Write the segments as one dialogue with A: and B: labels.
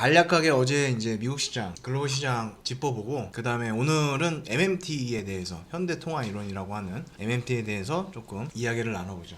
A: 간략하게 어제 이제 미국 시장, 글로벌 시장 짚어보고 그 다음에 오늘은 MMT에 대해서 현대통화 이론이라고 하는 MMT에 대해서 조금 이야기를 나눠보죠.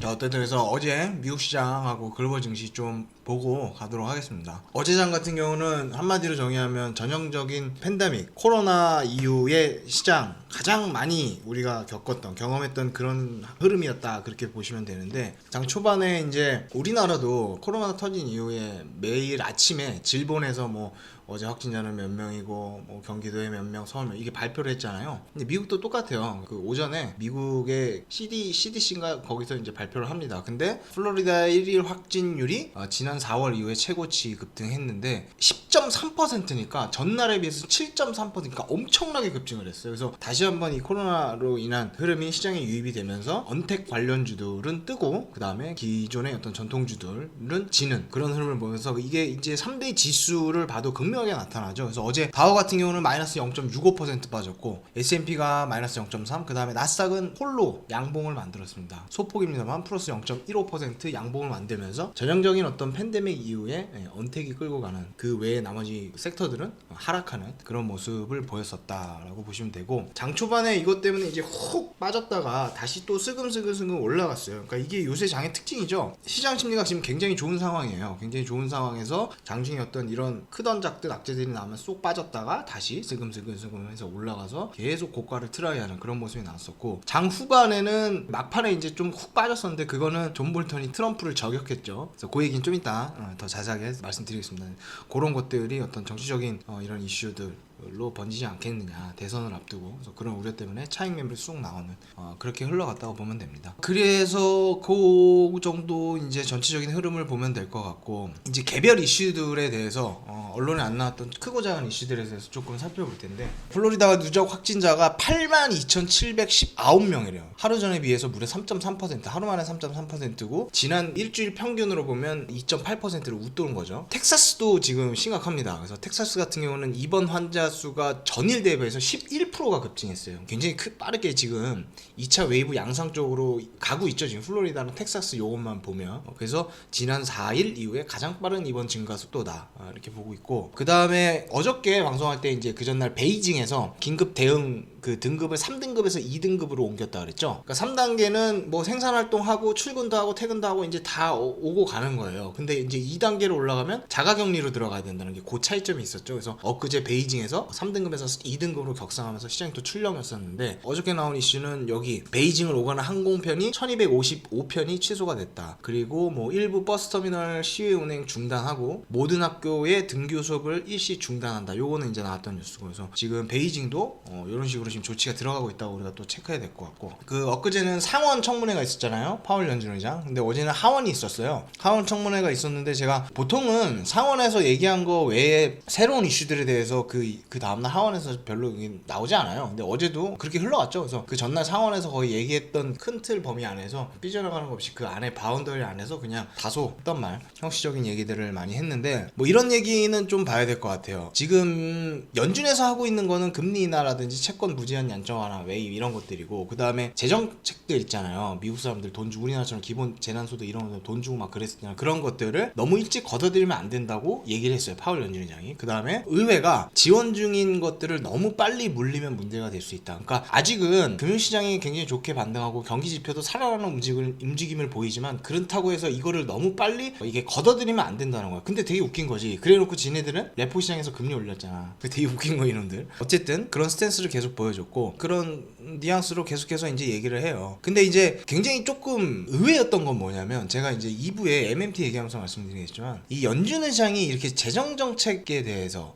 A: 자, 어쨌든 그래서 어제 미국 시장하고 글로벌 증시 좀 보고 가도록 하겠습니다. 어제 장 같은 경우는 한마디로 정의하면 전형적인 팬데믹, 코로나 이후의 시장 가장 많이 우리가 겪었던, 경험했던 그런 흐름이었다, 그렇게 보시면 되는데, 장 초반에 이제 우리나라도 코로나가 터진 이후에 매일 아침에 질본에서 뭐 어제 확진자는 몇 명이고 뭐 경기도에 몇 명, 서울 몇, 이게 발표를 했잖아요. 근데 미국도 똑같아요. 그 오전에 미국의 CDC인가 거기서 이제 발표를 합니다. 근데 플로리다 1일 확진율이 지난 4월 이후에 최고치 급등했는데 10.3%니까 전날에 비해서 7.3%니까 엄청나게 급증을 했어요. 그래서 다시 한번 이 코로나로 인한 흐름이 시장에 유입이 되면서 언택 관련주들은 뜨고, 그 다음에 기존의 어떤 전통주들은 지는 그런 흐름을 보면서 이게 이제 3대 지수를 봐도 극명하게 나타나죠. 그래서 어제 다우 같은 경우는 마이너스 0.65% 빠졌고, S&P가 마이너스 0.3, 그 다음에 나스닥은 홀로 양봉을 만들었습니다. 소폭입니다만 플러스 0.15% 양봉을 만들면서 전형적인 어떤 팬데믹 이후에 언택이 끌고 가는, 그 외에 나머지 섹터들은 하락하는 그런 모습을 보였었다라고 보시면 되고, 장 초반에 이것 때문에 이제 훅 빠졌다가 다시 또 슬금슬금 올라갔어요. 그러니까 이게 요새 장의 특징이죠. 시장 심리가 지금 굉장히 좋은 상황이에요. 굉장히 좋은 상황에서 장중에 어떤 이런 크던 작들 악재들이 나오면 쏙 빠졌다가 다시 슬금슬금 해서 올라가서 계속 고가를 트라이하는 그런 모습이 나왔었고, 장 후반에는 막판에 이제 좀 훅 빠졌었는데 그거는 존 볼턴이 트럼프를 저격했죠. 그래서 그 얘기는 좀 이따 더 자세하게 말씀드리겠습니다. 그런 것들이 어떤 정치적인 이런 이슈들로 번지지 않겠느냐, 대선을 앞두고. 그래서 그런 우려 때문에 차익 매물이 쑥 나오는 그렇게 흘러갔다고 보면 됩니다. 그래서 그 정도 이제 전체적인 흐름을 보면 될 것 같고, 이제 개별 이슈들에 대해서 언론에 안 나왔던 크고 작은 이슈들에 대해서 조금 살펴볼 텐데, 플로리다가 누적 확진자가 82,719명이래요. 하루 전에 비해서 무려 3.3%, 하루 만에 3.3%고 지난 일주일 평균으로 보면 2.8%를 웃도는 거죠. 텍사스도 지금 심각합니다. 그래서 텍사스 같은 경우는 입원 환자 수가 전일 대비해서 11%가 급증했어요. 굉장히 빠르게 지금 2차 웨이브 양상 쪽으로 가고 있죠. 지금 플로리다는 텍사스 요것만 보면. 그래서 지난 4일 이후에 가장 빠른 입원 증가 속도다, 이렇게 보고 있고, 그 다음에 어저께 방송할 때 이제 그 전날 베이징에서 긴급 대응 그 등급을 3등급에서 2등급으로 옮겼다 그랬죠. 그러니까 3단계는 뭐 생산활동하고 출근도 하고 퇴근도 하고 이제 다 오고 가는 거예요. 근데 이제 2단계로 올라가면 자가격리로 들어가야 된다는 게 그 차이점이 있었죠. 그래서 엊그제 베이징에서 3등급에서 2등급으로 격상하면서 시장이 또 출렁였었는데, 어저께 나온 이슈는 여기 베이징을 오가는 항공편이 1255편이 취소가 됐다. 그리고 뭐 일부 버스터미널 시외 운행 중단하고 모든 학교의 등교 수업을 일시 중단한다. 요거는 이제 나왔던 뉴스고, 그래서 지금 베이징도 이런 식으로 지금 조치가 들어가고 있다고 우리가 또 체크해야 될 것 같고, 그 엊그제는 상원 청문회가 있었잖아요. 파월 연준 의장. 근데 어제는 하원이 있었어요. 하원 청문회가 있었는데, 제가 보통은 상원에서 얘기한 거 외에 새로운 이슈들에 대해서 그 다음날 하원에서 별로 나오지 않아요. 근데 어제도 그렇게 흘러갔죠. 그래서 그 전날 상원에서 거의 얘기했던 큰 틀 범위 안에서 삐져나가는 거 없이 그 안에 바운더리 안에서 그냥 다소 했던 말, 형식적인 얘기들을 많이 했는데, 뭐 이런 얘기는 좀 봐야 될 것 같아요. 지금 연준에서 하고 있는 거는 금리 인하라든지 채권 무제한 연장 완화, 웨이브 이런 것들이고, 그 다음에 재정책들 있잖아요. 미국 사람들 돈 주고, 우리나라처럼 기본 재난소득 이런 거 돈 주고 막 그랬잖아요. 그런 것들을 너무 일찍 걷어들이면 안 된다고 얘기를 했어요, 파월 연준 의장이. 그 다음에 의회가 지원 중인 것들을 너무 빨리 물리면 문제가 될 수 있다. 그러니까 아직은 금융시장이 굉장히 좋게 반등하고 경기 지표도 살아나는 움직임을 보이지만, 그렇다고 해서 이거를 너무 빨리 이게 걷어들이면 안 된다는 거야. 근데 되게 웃긴 거지. 그래놓고 지네들은 레포 시장에서 금리 올렸잖아. 되게 웃긴 거 이놈들. 어쨌든 그런 스탠스를 계속 보여줬고, 그런 뉘앙스로 계속해서 이제 얘기를 해요. 근데 이제 굉장히 조금 의외였던 건 뭐냐면, 제가 이제 2부에 MMT 얘기하면서 말씀드리겠지만, 이 연준 의장이 이렇게 재정책에 대해서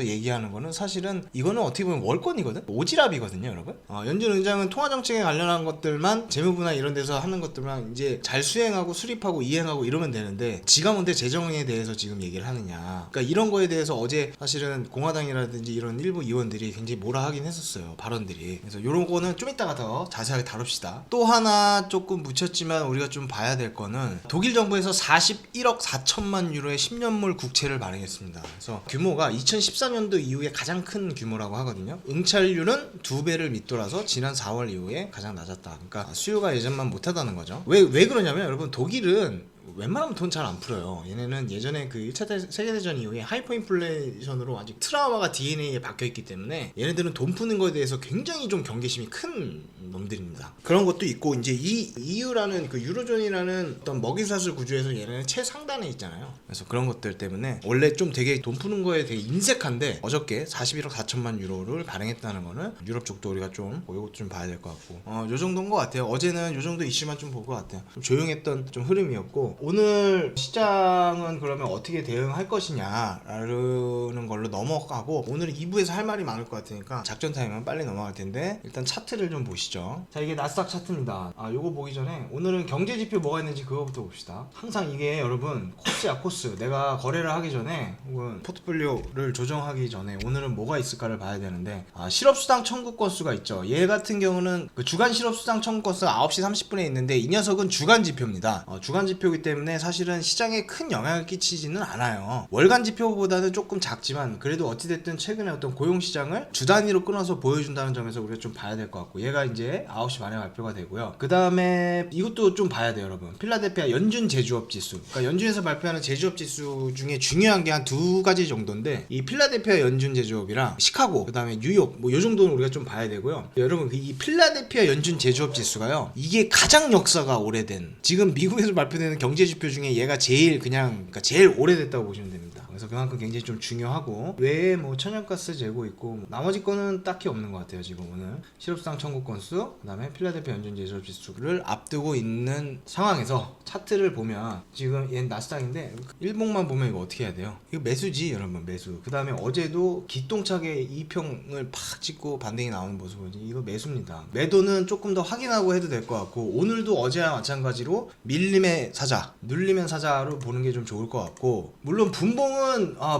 A: 얘기하는 거는 사실은 이거는 어떻게 보면 월권이거든? 오지랖이거든요, 여러분. 연준 의장은 통화정책에 관련한 것들만, 재무부나 이런 데서 하는 것들만 이제 잘 수행하고 수립하고 이행하고 이러면 되는데, 지가 뭔데 재정에 대해서 지금 얘기를 하느냐. 그러니까 이런 거에 대해서 어제 사실은 공화당이라든지 이런 일부 의원들이 굉장히 뭐라 하긴 했었어요, 발언들이. 그래서 요런 거는 좀 이따가 더 자세하게 다룹시다. 또 하나 조금 묻혔지만 우리가 좀 봐야 될 거는, 독일 정부에서 41억 4천만 유로의 10년물 국채를 발행했습니다. 그래서 규모가 2014년도 4년도 이후에 가장 큰 규모라고 하거든요. 응찰률은 2배를 밑돌아서 지난 4월 이후에 가장 낮았다. 그러니까 수요가 예전만 못하다는 거죠. 왜 그러냐면 여러분, 독일은 웬만하면 돈 잘 안 풀어요. 얘네는 예전에 그 1차 세계대전 이후에 하이퍼 인플레이션으로 아직 트라우마가 DNA에 박혀있기 때문에 얘네들은 돈 푸는 거에 대해서 굉장히 좀 경계심이 큰 놈들입니다. 그런 것도 있고, 이제 이 EU라는 그 유로존이라는 어떤 먹이사슬 구조에서 얘네는 최상단에 있잖아요. 그래서 그런 것들 때문에 원래 좀 되게 돈 푸는 거에 되게 인색한데 어저께 41억 4천만 유로를 발행했다는 거는 유럽 쪽도 우리가 좀 이것도 좀 봐야 될 것 같고, 요 정도인 것 같아요. 어제는 요 정도 이슈만 좀 볼 것 같아요. 좀 조용했던 좀 흐름이었고, 오늘 시장은 그러면 어떻게 대응할 것이냐라는 걸로 넘어가고, 오늘 2부에서 할 말이 많을 것 같으니까 작전 타임은 빨리 넘어갈 텐데 일단 차트를 좀 보시죠. 자, 이게 나스닥 차트입니다. 요거 보기 전에 오늘은 경제지표 뭐가 있는지 그거부터 봅시다. 항상 이게 여러분 코스야, 코스. 내가 거래를 하기 전에 혹은 포트폴리오를 조정하기 전에 오늘은 뭐가 있을까를 봐야 되는데, 실업수당 청구 건수가 있죠. 얘 같은 경우는 그 주간 실업수당 청구 건수가 9시 30분에 있는데 이 녀석은 주간 지표입니다. 주간 지표이기 때문에 사실은 시장에 큰 영향을 끼치지는 않아요. 월간 지표보다는 조금 작지만 그래도 어찌됐든 최근에 어떤 고용시장을 주 단위로 끊어서 보여준다는 점에서 우리가 좀 봐야 될 것 같고, 얘가 이제 9시 반에 발표가 되고요. 그 다음에 이것도 좀 봐야 돼요 여러분. 필라델피아 연준 제조업 지수, 그러니까 연준에서 발표하는 제조업 지수 중에 중요한 게 한 2가지 정도인데, 이 필라델피아 연준 제조업이랑 시카고, 그 다음에 뉴욕, 뭐 요 정도는 우리가 좀 봐야 되고요. 여러분, 이 필라델피아 연준 제조업 지수가요, 이게 가장 역사가 오래된, 지금 미국에서 발표되는 경제지표 중에 얘가 제일 그러니까 제일 오래됐다고 보시면 됩니다. 그래서 그만큼 굉장히 좀 중요하고, 외에 뭐 천연가스 재고 있고, 나머지 거는 딱히 없는 것 같아요. 지금 오늘 실업수당 청구 건수, 그 다음에 필라델피아 연준 제조업 지수를 앞두고 있는 상황에서 차트를 보면, 지금 얘는 나스닥인데 일봉만 보면 이거 어떻게 해야 돼요? 이거 매수지 여러분, 매수. 그 다음에 어제도 기똥차게 2평을 팍 찍고 반등이 나오는 모습을, 이거 매수입니다. 매도는 조금 더 확인하고 해도 될 것 같고, 오늘도 어제와 마찬가지로 밀림의 사자, 눌리면 사자로 보는 게 좀 좋을 것 같고, 물론 분봉은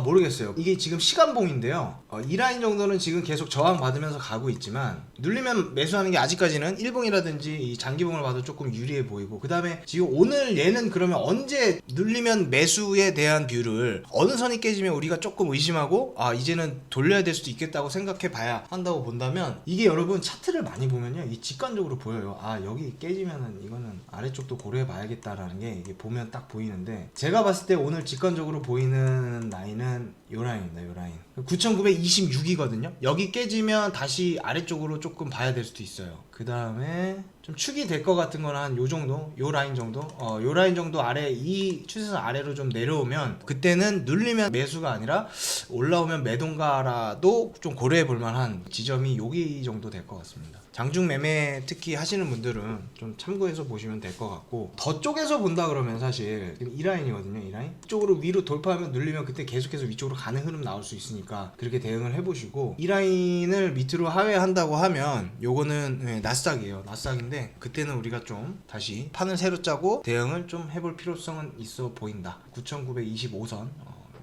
A: 모르겠어요. 이게 지금 시간봉인데요, 이 라인 정도는 지금 계속 저항 받으면서 가고 있지만, 눌리면 매수하는 게 아직까지는 일봉이라든지 이 장기봉을 봐도 조금 유리해 보이고, 그 다음에 지금 오늘 얘는 그러면 언제 눌리면 매수에 대한 뷰를, 어느 선이 깨지면 우리가 조금 의심하고 이제는 돌려야 될 수도 있겠다고 생각해 봐야 한다고 본다면, 이게 여러분 차트를 많이 보면요, 이 직관적으로 보여요. 여기 깨지면은 이거는 아래쪽도 고려해 봐야겠다라는 게 이게 보면 딱 보이는데, 제가 봤을 때 오늘 직관적으로 보이는 라인은 요 라인입니다. 요 라인 9,926이거든요 여기 깨지면 다시 아래쪽으로 조금 봐야 될 수도 있어요. 그 다음에 좀 축이 될 것 같은 건 한 요 정도, 요 라인 정도, 요 라인 정도 아래, 이 추세선 아래로 좀 내려오면 그때는 눌리면 매수가 아니라 올라오면 매도인가라도 좀 고려해 볼 만한 지점이 여기 정도 될 것 같습니다. 장중 매매 특히 하시는 분들은 좀 참고해서 보시면 될 것 같고, 더 쪽에서 본다 그러면 사실 지금 이 라인이거든요. 이 라인 쪽으로 위로 돌파하면 눌리면 그때 계속해서 위쪽으로 가는 흐름 나올 수 있으니까 그렇게 대응을 해보시고, 이 라인을 밑으로 하회한다고 하면 요거는 나스닥이에요. 나스닥인데 그때는 우리가 좀 다시 판을 새로 짜고 대응을 좀 해볼 필요성은 있어 보인다. 9,925선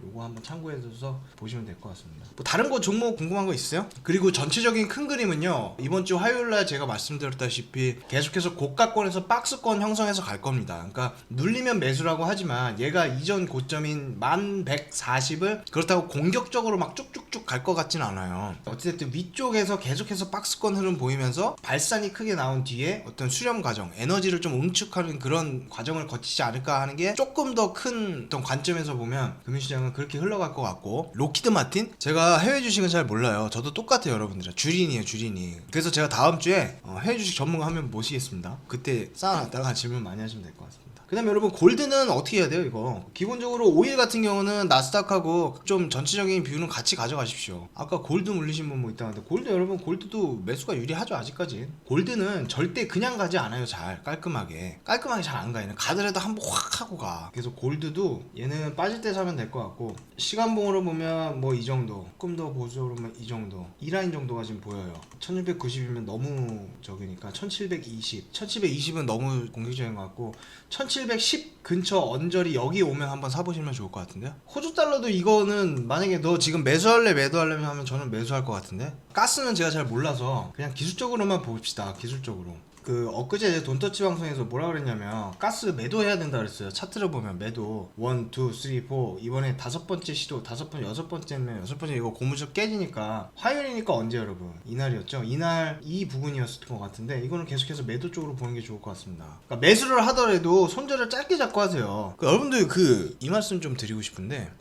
A: 요거 한번 참고해서 보시면 될 것 같습니다. 뭐 다른 거 종목 궁금한 거 있어요? 그리고 전체적인 큰 그림은요, 이번 주 화요일날 제가 말씀드렸다시피 계속해서 고가권에서 박스권 형성해서 갈 겁니다. 그러니까 눌리면 매수라고 하지만 얘가 이전 고점인 1140을 그렇다고 공격적으로 막 쭉쭉쭉 갈 것 같진 않아요. 어쨌든 위쪽에서 계속해서 박스권 흐름 보이면서 발산이 크게 나온 뒤에 어떤 수렴 과정, 에너지를 좀 응축하는 그런 과정을 거치지 않을까 하는 게 조금 더 큰 어떤 관점에서 보면 금융시장은 그렇게 흘러갈 것 같고, 로키드 마틴? 제가 해외 주식은 잘 몰라요. 저도 똑같아요 여러분들. 주린이에요, 주린이. 그래서 제가 다음 주에 해외 주식 전문가 한 명 모시겠습니다. 그때 쌓아놨다가 질문 많이 하시면 될 것 같습니다. 그 다음에 여러분, 골드는 어떻게 해야 돼요 이거? 기본적으로 오일 같은 경우는 나스닥하고 좀 전체적인 뷰는 같이 가져가십시오. 아까 골드 물리신 분 뭐 있다는데, 골드 여러분, 골드도 매수가 유리하죠 아직까지. 골드는 절대 그냥 가지 않아요. 잘 깔끔하게 잘 안 가. 얘는 가더라도 한번 확 하고 가. 그래서 골드도 얘는 빠질 때 사면 될 것 같고, 시간봉으로 보면 뭐 이 정도, 조금 더 보수적으로 보면 이 정도, 이 라인 정도가 지금 보여요. 1690이면 너무 적으니까 1720은 너무 공격적인 것 같고, 1710 근처 언저리 여기 오면 한번 사보시면 좋을 것 같은데요. 호주 달러도 이거는 만약에 너 지금 매도하려면 하면 저는 매수할 것 같은데, 가스는 제가 잘 몰라서 그냥 기술적으로만 봅시다. 기술적으로 그 엊그제 돈터치 방송에서 뭐라 그랬냐면 가스 매도해야 된다 그랬어요. 차트를 보면 매도 1, 2, 3, 4 이번에 5번째 시도 5번 6번째면 6번째 이거 고무줄 깨지니까 화요일이니까 언제 여러분? 이날이었죠. 이날 이 부분이었을 것 같은데 이거는 계속해서 매도 쪽으로 보는 게 좋을 것 같습니다. 그러니까 매수를 하더라도 손절을 짧게 잡고 하세요. 그러니까 여러분들 이 말씀 좀 드리고 싶은데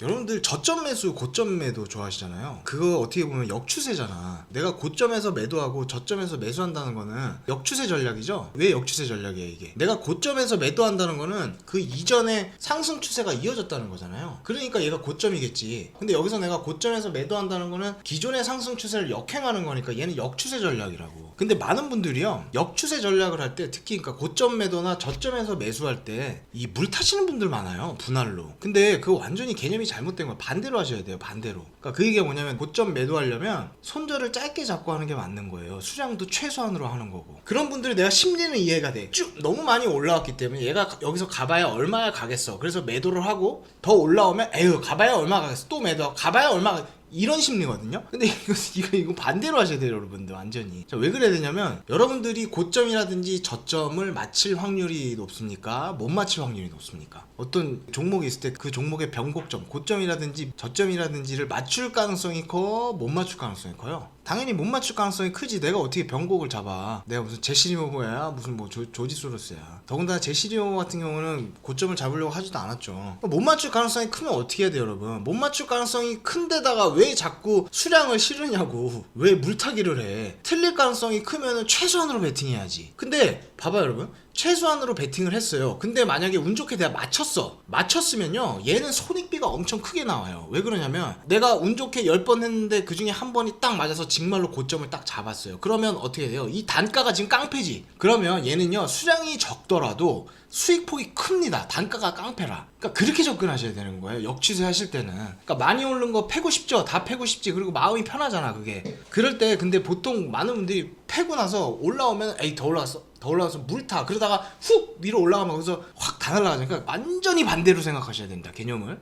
A: 여러분들 저점 매수 고점 매도 좋아하시잖아요. 그거 어떻게 보면 역추세잖아. 내가 고점에서 매도하고 저점에서 매수한다는 거는 역추세 전략이죠. 왜 역추세 전략이에요 이게? 내가 고점에서 매도한다는 거는 그 이전에 상승 추세가 이어졌다는 거잖아요. 그러니까 얘가 고점이겠지. 근데 여기서 내가 고점에서 매도한다는 거는 기존의 상승 추세를 역행하는 거니까 얘는 역추세 전략이라고. 근데 많은 분들이요 역추세 전략을 할 때 특히 그러니까 고점 매도나 저점에서 매수할 때 이 물 타시는 분들 많아요. 분할로. 근데 그거 완전히 개념이 잘못된 거예요. 반대로 하셔야 돼요. 반대로. 그러니까 그 얘기가 뭐냐면 고점 매도하려면 손절을 짧게 잡고 하는 게 맞는 거예요. 수량도 최소한으로 하는 거고. 그런 분들이 내가 심리는 이해가 돼. 쭉 너무 많이 올라왔기 때문에 얘가 여기서 가봐야 얼마야 가겠어. 그래서 매도를 하고 더 올라오면 에휴 가봐야 얼마 가겠어. 또 매도 가봐야 얼마 이런 심리거든요. 근데 이거 반대로 하셔야 돼요, 여러분들. 완전히. 자, 왜 그래야 되냐면 여러분들이 고점이라든지 저점을 맞힐 확률이 높습니까? 못 맞힐 확률이 높습니까? 어떤 종목이 있을 때 그 종목의 변곡점, 고점이라든지 저점이라든지를 맞출 가능성이 커, 못 맞출 가능성이 커요. 당연히 못 맞출 가능성이 크지. 내가 어떻게 변곡을 잡아. 내가 무슨 제시리모야 무슨 뭐 조지소로스야. 더군다나 제시리모 같은 경우는 고점을 잡으려고 하지도 않았죠. 못 맞출 가능성이 크면 어떻게 해야 돼요, 여러분? 못 맞출 가능성이 큰 데다가 왜 자꾸 수량을 실으냐고. 왜 물타기를 해. 틀릴 가능성이 크면 최소한으로 베팅해야지. 근데 봐봐요, 여러분. 최소한으로 베팅을 했어요. 근데 만약에 운 좋게 내가 맞췄으면요 얘는 손익비가 엄청 크게 나와요. 왜 그러냐면 내가 운 좋게 10번 했는데 그 중에 한 번이 딱 맞아서 정말로 고점을 딱 잡았어요. 그러면 어떻게 돼요? 이 단가가 지금 깡패지. 그러면 얘는요 수량이 적더라도 수익폭이 큽니다. 단가가 깡패라. 그러니까 그렇게 접근하셔야 되는 거예요. 역추세 하실 때는. 그러니까 많이 오른 거 패고 싶죠. 다 패고 싶지. 그리고 마음이 편하잖아 그게. 그럴 때 근데 보통 많은 분들이 패고 나서 올라오면 에이 더 올라와서 물 타. 그러다가 훅 위로 올라가면 거기서 확 다 날아가죠. 그러니까 완전히 반대로 생각하셔야 된다. 개념을.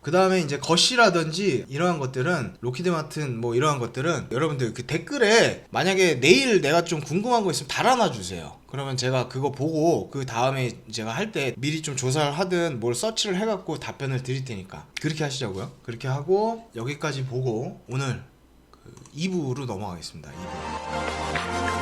A: 그 다음에 이제 거시라든지 이러한 것들은 로키드마튼 뭐 이러한 것들은 여러분들 그 댓글에 만약에 내일 내가 좀 궁금한 거 있으면 달아놔 주세요. 그러면 제가 그거 보고 그 다음에 제가 할 때 미리 좀 조사를 하든 뭘 서치를 해갖고 답변을 드릴 테니까 그렇게 하시자고요. 그렇게 하고 여기까지 보고 오늘 그 2부로 넘어가겠습니다. 2부.